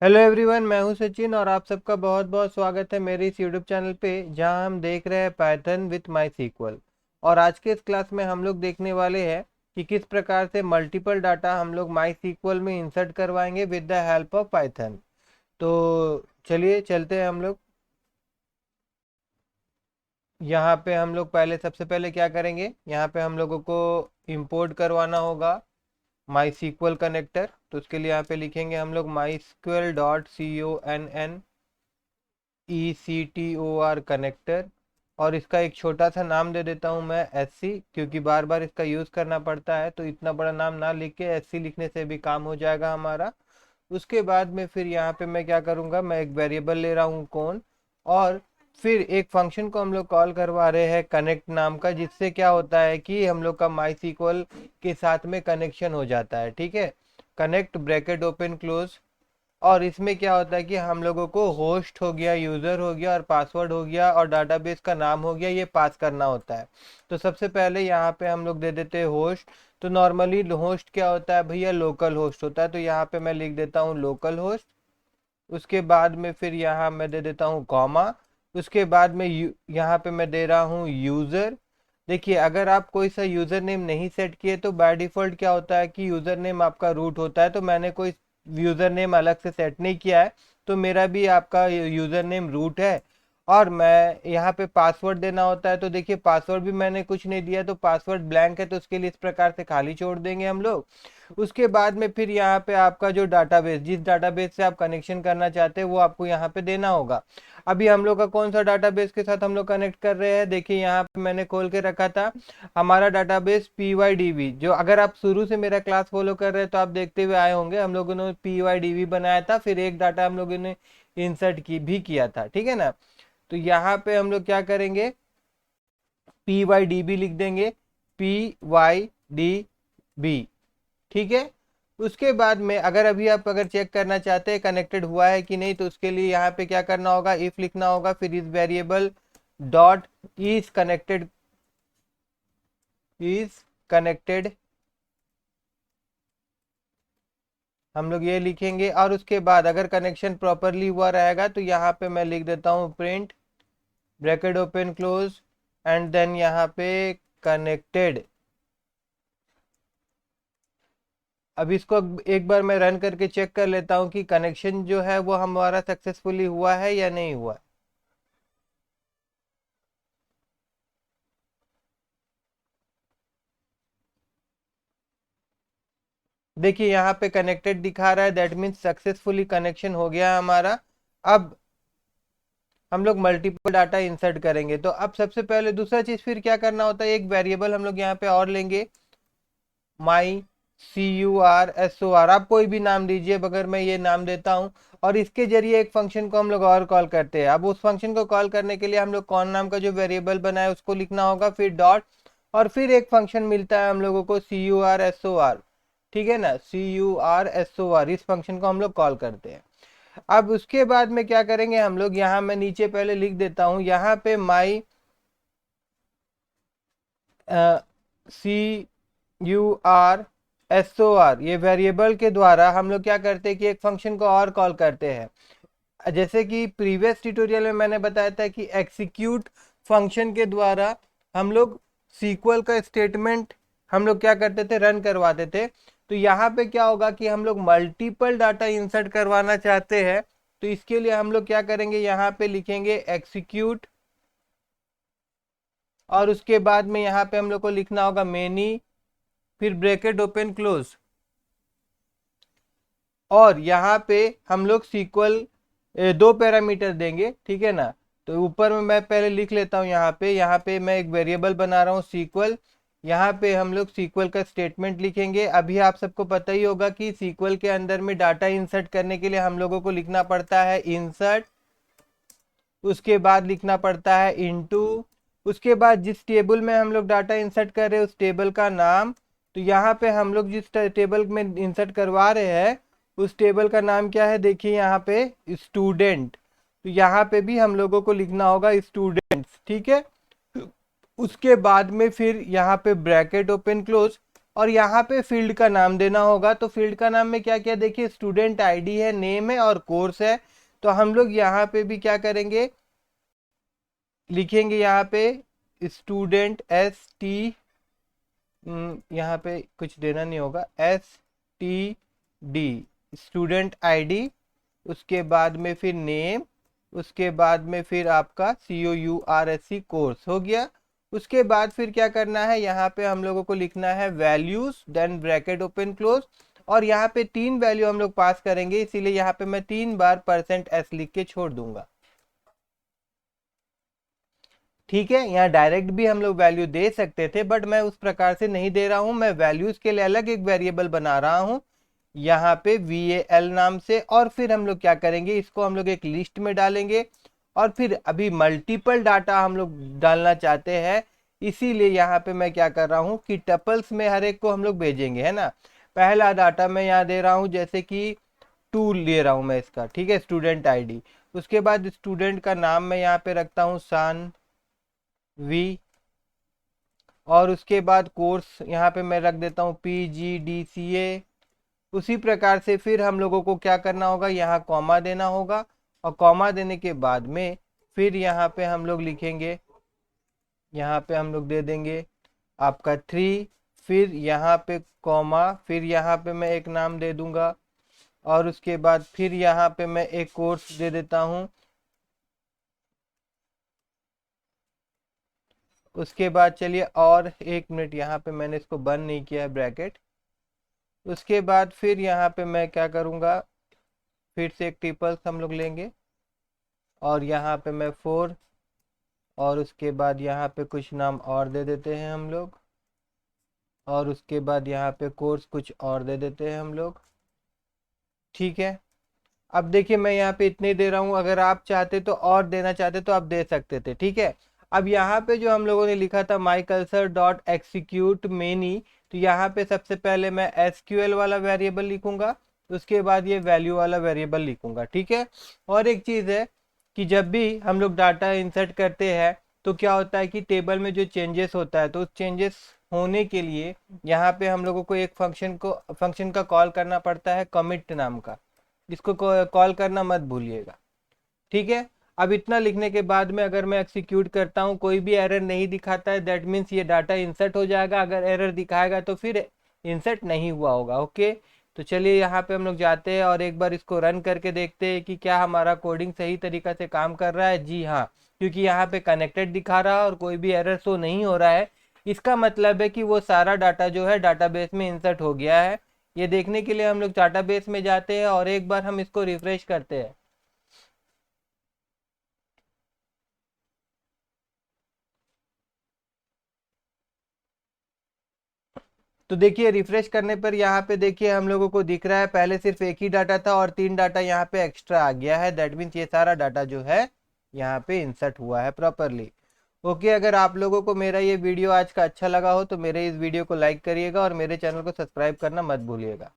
Hello everyone, मैं हूं सचिन और आप सबका बहुत बहुत स्वागत है मेरे इस यूट्यूब चैनल पे जहां हम देख रहे हैं पाइथन विथ माई सीक्वल। और आज के इस क्लास में हम लोग देखने वाले हैं कि किस प्रकार से मल्टीपल डाटा हम लोग माई सीक्वल में इंसर्ट करवाएंगे with the help of Python. तो चलिए चलते हैं हम लोग। यहाँ पे हम लोग सबसे पहले क्या करेंगे, यहाँ पे हम लोगों को इंपोर्ट करवाना होगा माई सीक्वल कनेक्टर। तो उसके लिए यहाँ पे लिखेंगे हम लोग माई स्क्वल डॉट ECTOR कनेक्टर। और इसका एक छोटा सा नाम दे देता हूँ मैं SC, क्योंकि बार बार इसका यूज़ करना पड़ता है, तो इतना बड़ा नाम ना लिख के SC लिखने से भी काम हो जाएगा हमारा। उसके बाद में फिर यहाँ पे मैं क्या करूँगा, मैं एक वेरिएबल ले रहा हूँ कौन, और फिर एक फंक्शन को हम लोग कॉल करवा रहे हैं कनेक्ट नाम का, जिससे क्या होता है कि हम लोग का माई सीक्वल के साथ में कनेक्शन हो जाता है। ठीक है, कनेक्ट ब्रैकेट ओपन क्लोज। और इसमें क्या होता है कि हम लोगों को होस्ट हो गया, यूज़र हो गया और पासवर्ड हो गया और डाटाबेस का नाम हो गया, ये पास करना होता है। तो सबसे पहले यहाँ पे हम लोग दे देते हैं होस्ट। तो नॉर्मली होस्ट क्या होता है भैया, लोकल होस्ट होता है। तो यहाँ पे मैं लिख देता हूँ लोकल होस्ट। उसके बाद में फिर यहाँ मैं दे देता हूँ कॉमा। उसके बाद में यहाँ पे मैं दे रहा हूँ यूज़र। देखिए, अगर आप कोई सा यूज़र नेम नहीं सेट किए तो बाय डिफ़ॉल्ट क्या होता है कि यूज़र नेम आपका रूट होता है। तो मैंने कोई यूज़र नेम अलग से सेट नहीं किया है, तो मेरा भी आपका यूज़र नेम रूट है। और मैं यहाँ पे पासवर्ड देना होता है, तो देखिए पासवर्ड भी मैंने कुछ नहीं दिया, तो पासवर्ड ब्लैंक है, तो उसके लिए इस प्रकार से खाली छोड़ देंगे हम लोग। उसके बाद में फिर यहाँ पे आपका जो डाटाबेस, जिस डाटाबेस से आप कनेक्शन करना चाहते हैं वो आपको यहाँ पे देना होगा। अभी हम लोग का कौन सा डाटाबेस के साथ हम लोग कनेक्ट कर रहे हैं, देखिए यहाँ पे मैंने खोल के रखा था हमारा डाटाबेस PYDB। जो अगर आप शुरू से मेरा क्लास फॉलो कर रहे हैं तो आप देखते हुए आए होंगे, हम लोगों ने PYDB बनाया था, फिर एक डाटा हम लोगों ने इंसर्ट की भी किया था। ठीक है ना। तो यहाँ पे हम लोग क्या करेंगे, PYDB लिख देंगे, PYDB। ठीक है। उसके बाद में अगर चेक करना चाहते हैं कनेक्टेड हुआ है कि नहीं, तो उसके लिए यहाँ पे क्या करना होगा, इफ लिखना होगा, फिर इस वेरिएबल डॉट इज कनेक्टेड हम लोग ये लिखेंगे। और उसके बाद अगर कनेक्शन प्रॉपरली हुआ रहेगा तो यहाँ पे मैं लिख देता हूँ print bracket open close and then यहाँ पे कनेक्टेड। अब इसको एक बार मैं रन करके चेक कर लेता हूँ कि कनेक्शन जो है वो हमारा सक्सेसफुली हुआ है या नहीं हुआ। देखिए यहाँ पे कनेक्टेड दिखा रहा है, दैट मीन्स सक्सेसफुली कनेक्शन हो गया हमारा। अब हम लोग मल्टीपल डाटा इंसर्ट करेंगे, तो अब सबसे पहले दूसरा चीज फिर क्या करना होता है, एक वेरिएबल हम लोग यहाँ पे और लेंगे, माई CURSOR। आप कोई भी नाम दीजिए, अगर मैं ये नाम देता हूँ, और इसके जरिए एक फंक्शन को हम लोग और कॉल करते हैं। अब उस फंक्शन को कॉल करने के लिए हम लोग कौन नाम का जो वेरिएबल बनाए उसको लिखना होगा, फिर डॉट, और फिर एक फंक्शन मिलता है हम लोगों को CURSOR। ठीक है ना, CURSOR, इस फंक्शन को हम लोग कॉल करते हैं। अब उसके बाद में क्या करेंगे हम लोग, यहाँ मैं नीचे पहले लिख देता हूँ, यहाँ पे माई CURSOR, ये वेरिएबल के द्वारा हम लोग क्या करते हैं कि एक फंक्शन को और कॉल करते हैं। जैसे कि प्रीवियस ट्यूटोरियल में मैंने बताया था कि एक्सिक्यूट फंक्शन के द्वारा हम लोग सीक्वल का स्टेटमेंट हम लोग क्या करते थे, रन करवाते थे। तो यहाँ पे क्या होगा कि हम लोग मल्टीपल डाटा इंसर्ट करवाना चाहते हैं, तो इसके लिए हम लोग क्या करेंगे, यहाँ पे लिखेंगे एक्सिक्यूट, और उसके बाद में यहाँ पे हम लोग को लिखना होगा मेनी, फिर ब्रैकेट ओपन क्लोज, और यहाँ पे हम लोग सीक्वल दो पैरामीटर देंगे। ठीक है ना। तो ऊपर में मैं पहले लिख लेता हूँ, यहाँ पे मैं एक वेरिएबल बना रहा हूँ सीक्वल। यहाँ पे हम लोग सीक्वल का स्टेटमेंट लिखेंगे। अभी आप सबको पता ही होगा कि सीक्वल के अंदर में डाटा इंसर्ट करने के लिए हम लोगों को लिखना पड़ता है इंसर्ट, उसके बाद लिखना पड़ता है इनटू, उसके बाद जिस टेबल में हम लोग डाटा इंसर्ट कर रहे हैं उस टेबल का नाम। तो यहाँ पे हम लोग जिस टेबल में इंसर्ट करवा रहे हैं उस टेबल का नाम क्या है, देखिए यहाँ पे स्टूडेंट। तो यहाँ पे भी हम लोगों को लिखना होगा स्टूडेंट्स। ठीक है। उसके बाद में फिर यहाँ पे ब्रैकेट ओपन क्लोज, और यहाँ पे फील्ड का नाम देना होगा। तो फील्ड का नाम में क्या क्या, देखिए स्टूडेंट आईडी है, नेम है और कोर्स है। तो हम लोग यहाँ पे भी क्या करेंगे, लिखेंगे यहाँ पे स्टूडेंट यहाँ पे कुछ देना नहीं होगा, STD स्टूडेंट आईडी, उसके बाद में फिर नेम, उसके बाद में फिर आपका COURSE कोर्स हो गया। उसके बाद फिर क्या करना है, यहाँ पे हम लोगों को लिखना है values, then bracket open close, और यहाँ पे 3 वैल्यू हम लोग पास करेंगे, इसीलिए यहाँ पे मैं 3 बार %s लिख के छोड़ दूंगा। ठीक है, यहाँ डायरेक्ट भी हम लोग वैल्यू दे सकते थे, बट मैं उस प्रकार से नहीं दे रहा हूं, मैं वैल्यूज के लिए अलग एक वेरिएबल बना रहा हूं यहाँ पे VAL नाम से। और फिर हम लोग क्या करेंगे, इसको हम लोग एक लिस्ट में डालेंगे, और फिर अभी मल्टीपल डाटा हम लोग डालना चाहते हैं, इसीलिए यहाँ पे मैं क्या कर रहा हूँ कि टपल्स में हर एक को हम लोग भेजेंगे, है ना। पहला डाटा मैं यहाँ दे रहा हूँ, जैसे कि 2 ले रहा हूँ मैं इसका, ठीक है, स्टूडेंट आईडी। उसके बाद स्टूडेंट का नाम मैं यहाँ पे रखता हूँ सानवी, और उसके बाद कोर्स यहाँ पे मैं रख देता हूँ PGDCA। उसी प्रकार से फिर हम लोगों को क्या करना होगा, यहाँ कॉमा देना होगा, और कॉमा देने के बाद में फिर यहाँ पे हम लोग लिखेंगे, यहाँ पे हम लोग दे देंगे आपका 3, फिर यहाँ पे कॉमा, फिर यहाँ पे मैं एक नाम दे दूंगा, और उसके बाद फिर यहाँ पे मैं एक कोर्स दे देता हूँ। उसके बाद चलिए, और 1 मिनट, यहाँ पे मैंने इसको बंद नहीं किया है ब्रैकेट। उसके बाद फिर यहाँ पे मैं क्या करूँगा, फिर से एक ट्रिपल्स हम लोग लेंगे, और यहाँ पे मैं 4, और उसके बाद यहाँ पे कुछ नाम और दे देते हैं हम लोग, और उसके बाद यहाँ पे कोर्स कुछ और दे देते हैं हम लोग। ठीक है, अब देखिए मैं यहाँ पे इतने दे रहा हूँ, अगर आप चाहते तो और देना चाहते तो आप दे सकते थे। ठीक है, अब यहाँ पे जो हम लोगों ने लिखा था mycursor.execute many, तो यहाँ पे सबसे पहले मैं SQL वाला वेरिएबल लिखूंगा, उसके बाद ये वैल्यू वाला वेरिएबल लिखूंगा। ठीक है, और एक चीज़ है कि जब भी हम लोग डाटा इंसर्ट करते हैं तो क्या होता है कि टेबल में जो चेंजेस होता है, तो उस चेंजेस होने के लिए यहाँ पे हम लोगों को एक फंक्शन का कॉल करना पड़ता है, कमिट नाम का। इसको कॉल करना मत भूलिएगा। ठीक है, अब इतना लिखने के बाद में अगर मैं एक्सिक्यूट करता हूँ, कोई भी एरर नहीं दिखाता है, दैट मीन्स ये डाटा इंसर्ट हो जाएगा। अगर एरर दिखाएगा तो फिर इंसर्ट नहीं हुआ होगा। ओके, तो चलिए यहाँ पे हम लोग जाते हैं और एक बार इसको रन करके देखते हैं कि क्या हमारा कोडिंग सही तरीका से काम कर रहा है। जी हाँ, क्योंकि यहाँ पे कनेक्टेड दिखा रहा है और कोई भी एरर शो नहीं हो रहा है, इसका मतलब है कि वो सारा डाटा जो है डाटाबेस में इंसर्ट हो गया है। ये देखने के लिए हम लोग डाटाबेस में जाते हैं और एक बार हम इसको रिफ्रेश करते हैं। तो देखिए रिफ्रेश करने पर यहाँ पे देखिए हम लोगों को दिख रहा है, पहले सिर्फ एक ही डाटा था और 3 डाटा यहाँ पे एक्स्ट्रा आ गया है। दैट मीन्स ये सारा डाटा जो है यहाँ पे इंसर्ट हुआ है प्रॉपरली। ओके, अगर आप लोगों को मेरा ये वीडियो आज का अच्छा लगा हो तो मेरे इस वीडियो को लाइक करिएगा और मेरे चैनल को सब्सक्राइब करना मत भूलिएगा।